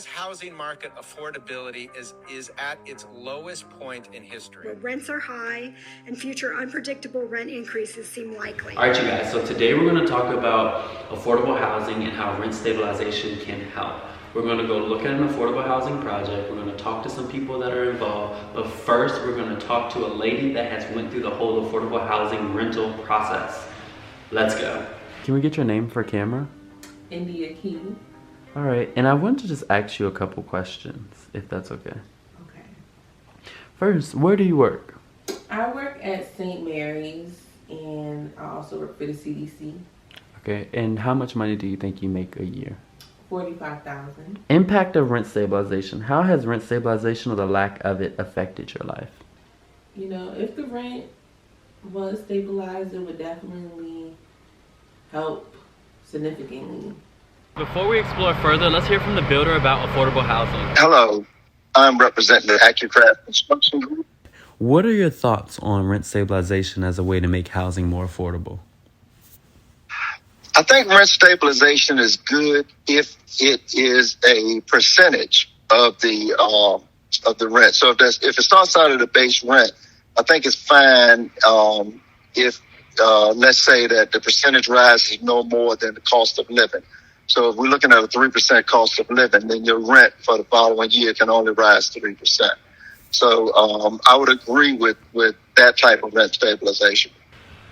U.S. housing market affordability is at its lowest point in history. Where rents are high and future unpredictable rent increases seem likely. All right, you guys, so today we're going to talk about affordable housing and how rent stabilization can help. We're going to go look at an affordable housing project. We're going to talk to some people that are involved. But first, we're going to talk to a lady that has went through the whole affordable housing rental process. Let's go. Can we get your name for camera? India Key. All right, and I want to just ask you a couple questions, if that's okay. Okay. First, where do you work? I work at St. Mary's, and I also work for the CDC. Okay, and how much money do you think you make a year? $45,000. Impact of rent stabilization. How has rent stabilization or the lack of it affected your life? You know, if the rent was stabilized, it would definitely help significantly. Before we explore further, let's hear from the builder about affordable housing. Hello, I'm representing the AccuCraft Construction Group. What are your thoughts on rent stabilization as a way to make housing more affordable? I think rent stabilization is good if it is a percentage of the rent. So if it starts out at a base rent, I think it's fine if let's say that the percentage rise is no more than the cost of living. So if we're looking at a 3% cost of living, then your rent for the following year can only rise 3%. So I would agree with that type of rent stabilization.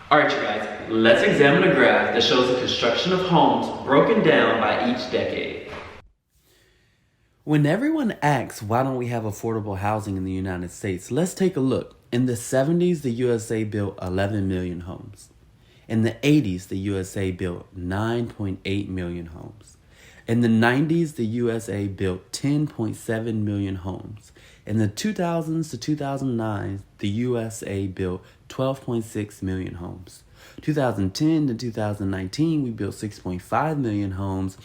All right, you guys, let's examine a graph that shows the construction of homes broken down by each decade. When everyone asks, why don't we have affordable housing in the United States, let's take a look. In the 70s, the USA built 11 million homes. In the 80s, the USA built 9.8 million homes. In the 90s, the USA built 10.7 million homes. In the 2000s to 2009, the USA built 12.6 million homes. 2010 to 2019, we built 6.5 million homes.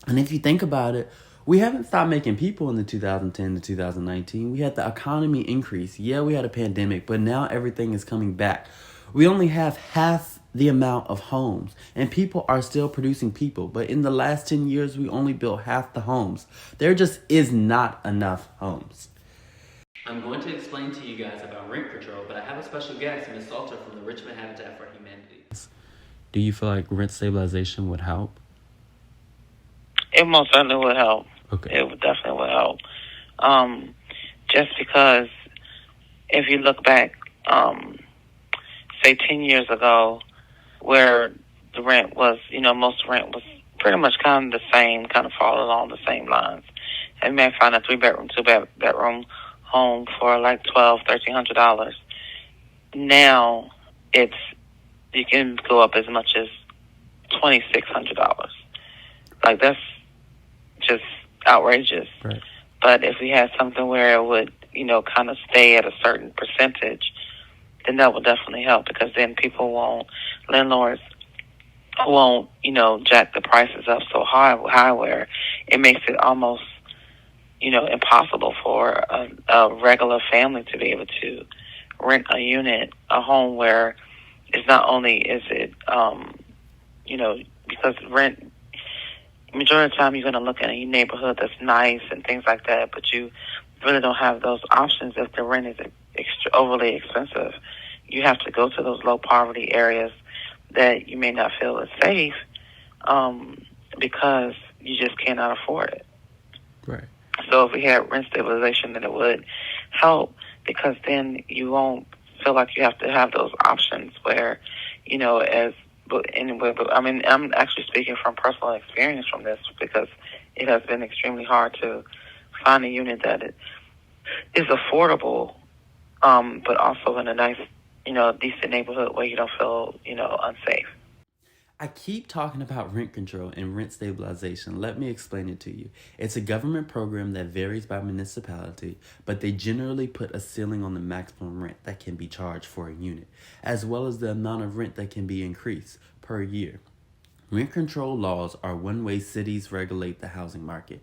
And if you think about it, we haven't stopped making people in the 2010 to 2019. We had the economy increase. Yeah, we had a pandemic, but now everything is coming back. We only have half the amount of homes, and people are still producing people. But in the last 10 years, we only built half the homes. There just is not enough homes. I'm going to explain to you guys about rent control, but I have a special guest, Ms. Salter from the Richmond Habitat for Humanity. Do you feel like rent stabilization would help? It most certainly would help. Okay. It would definitely would help. Just because if you look back, say 10 years ago, where the rent was, most rent was pretty much kind of the same, kind of fall along the same lines. And you may find a 3-bedroom, 2-bedroom home for like $1,200, $1,300. Now you can go up as much as $2,600. Like, that's just outrageous. Right. But if we had something where it would, kind of stay at a certain percentage, then that would definitely help, because then landlords won't, jack the prices up so high where it makes it almost, impossible for a regular family to be able to rent a home where it's not only is it, because rent, majority of the time you're going to look at a neighborhood that's nice and things like that, but you really don't have those options if the rent is overly expensive. You have to go to those low poverty areas that you may not feel is safe because you just cannot afford it. Right. So if we had rent stabilization, then it would help, because then you won't feel like you have to have those options where, I'm actually speaking from personal experience from this, because it has been extremely hard to find a unit that is affordable, but also in a nice, decent neighborhood where you don't feel, unsafe. I keep talking about rent control and rent stabilization. Let me explain it to you. It's a government program that varies by municipality, but they generally put a ceiling on the maximum rent that can be charged for a unit, as well as the amount of rent that can be increased per year. Rent control laws are one way cities regulate the housing market.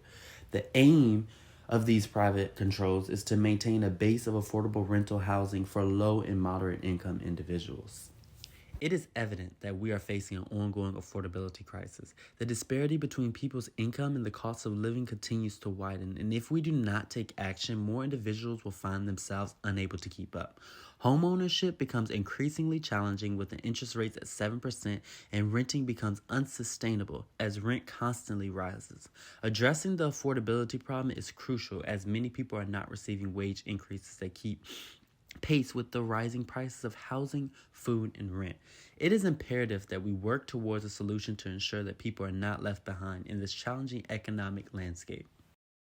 The aim of these private controls is to maintain a base of affordable rental housing for low and moderate income individuals. It is evident that we are facing an ongoing affordability crisis. The disparity between people's income and the cost of living continues to widen, and if we do not take action, more individuals will find themselves unable to keep up. Homeownership becomes increasingly challenging with the interest rates at 7%, and renting becomes unsustainable as rent constantly rises. Addressing the affordability problem is crucial as many people are not receiving wage increases that keep pace with the rising prices of housing, food, and rent. It is imperative that we work towards a solution to ensure that people are not left behind in this challenging economic landscape.